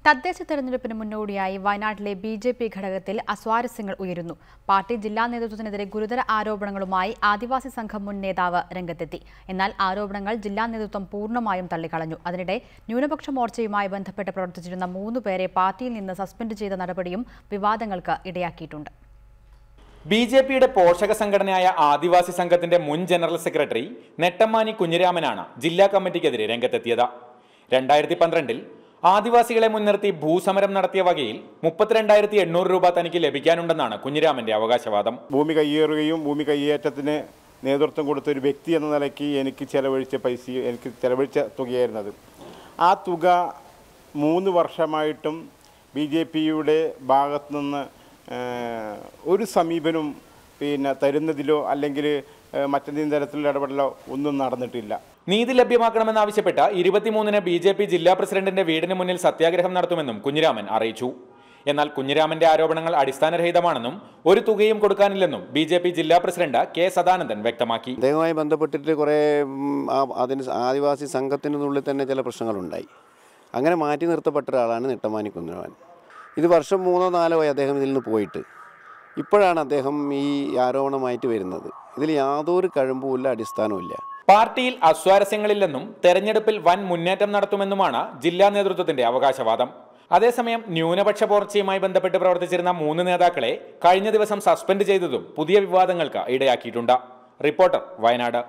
തദ്ദേശ തെരഞ്ഞെടുപ്പിന് മുന്നോടിയായി വയനാട്ടിലെ ബിജെപി ഘടകത്തിൽ അസ്വാരസ്യങ്ങൾ ഉയരുന്നു. പാർട്ടി ജില്ലാ നേതൃത്വത്തിനെതിരെ ഗുരുതര ആരോപണങ്ങളുമായി ആദിവാസി സംഘം മുൻ നേതാവ് രംഗത്തെത്തി. എന്നാൽ ആരോപണങ്ങൾ ജില്ലാ നേതൃത്വം പൂർണ്ണമായും തള്ളിക്കളഞ്ഞു. അതിനിടെ ന്യൂനപക്ഷ മോർച്ചയുമായി ബന്ധപ്പെട്ട് പ്രവർത്തിച്ചിരുന്ന 3 പേരെ പാർട്ടിയിൽ നിന്ന് സസ്പെൻഡ് ചെയ്ത നടപടിയും വിവാദങ്ങൾക്ക് ഇടയാക്കിയിട്ടുണ്ട്. ബിജെപിയുടെ പോഷക സംഘടനയായ ആദിവാസി സംഘത്തിന്റെ മുൻ ജനറൽ സെക്രട്ടറി നെട്ടമ്മാനി കുഞ്ഞിരാമനാണ് ജില്ലാ കമ്മിറ്റിക്കെതിരെ രംഗത്തെത്തിയത്. 2012-ൽ ആദിവാസികളെ മുൻനിർത്തി ഭൂസമരം നടത്തിയ വകയിൽ 32,800 രൂപ തനിക്ക് ലഭിക്കാനുണ്ടെന്നാണ് കുഞ്ഞിരാമന്റെ അവകാശവാദം. ഭൂമി കയ്യേറുകയും ഭൂമി കയ്യേറ്റത്തിന് നേതൃത്വം കൊടുത്ത ഒരു വ്യക്തി എന്ന നിലയ്ക്ക് എനിക്ക് ചെലവഴിച്ച തുകയായിരുന്നത്. ആ തുക 3 വർഷമായിട്ടും BJPയുടെ ഭാഗത്തു നിന്ന് ഒരു സമീപനം തരുന്നതിലോ അല്ലെങ്കിൽ മറ്റെന്തെങ്കിലും തരത്തിലുള്ള ഇടപെടലോ ഒന്നും നടന്നിട്ടില്ല. നീതി ലഭ്യമാക്കണമെന്നാവശ്യപ്പെട്ട 23-ന് BJP ജില്ലാ പ്രസിഡന്റിന്റെ വീടിന് മുന്നിൽ സത്യാഗ്രഹം നടത്തുമെന്നും കുഞ്ഞിരാമൻ അറിയിച്ചു. എന്നാൽ കുഞ്ഞിരാമന്റെ ആരോപണങ്ങൾ അടിസ്ഥാനരഹിതമാണെന്നും ഒരു തുകയും കൊടുക്കാനില്ലെന്നും BJP ജില്ലാ പ്രസിഡന്റ് K. സദാനന്ദൻ വ്യക്തമാക്കി. അദ്ദേഹവുമായി ബന്ധപ്പെട്ടിട്ട് കുറേ ആദിവാസി സംഘത്തിനുള്ളിൽ തന്നെ ചില പ്രശ്നങ്ങളുണ്ടായി. അങ്ങനെ മാറ്റി നിർത്തപ്പെട്ട ഒരാളാണ് നെട്ടമ്മാനി കുഞ്ഞിരാമൻ. ഇത് വർഷം 3-4 ആയി അദ്ദേഹം ഇതിൽ നിന്ന് പോയിട്ട് ഇപ്പോഴാണ് അദ്ദേഹം ഈ ആരോപണമായിട്ട് വരുന്നത്. ഇതിൽ യാതൊരു കഴമ്പുമില്ല, അടിസ്ഥാനവുമില്ല. പാർട്ടിയിൽ അസ്വാരസ്യങ്ങളില്ലെന്നും തെരഞ്ഞെടുപ്പിൽ വൻ മുന്നേറ്റം നടത്തുമെന്നുമാണ് ജില്ലാ നേതൃത്വത്തിന്റെ അവകാശവാദം. അതേസമയം ന്യൂനപക്ഷ പോർച്ചയുമായി ബന്ധപ്പെട്ട് പ്രവർത്തിച്ചിരുന്ന 3 നേതാക്കളെ കഴിഞ്ഞ ദിവസം സസ്പെൻഡ് ചെയ്തതും പുതിയ വിവാദങ്ങൾക്ക് ഇടയാക്കിയിട്ടുണ്ട്. റിപ്പോർട്ടർ, വയനാട്.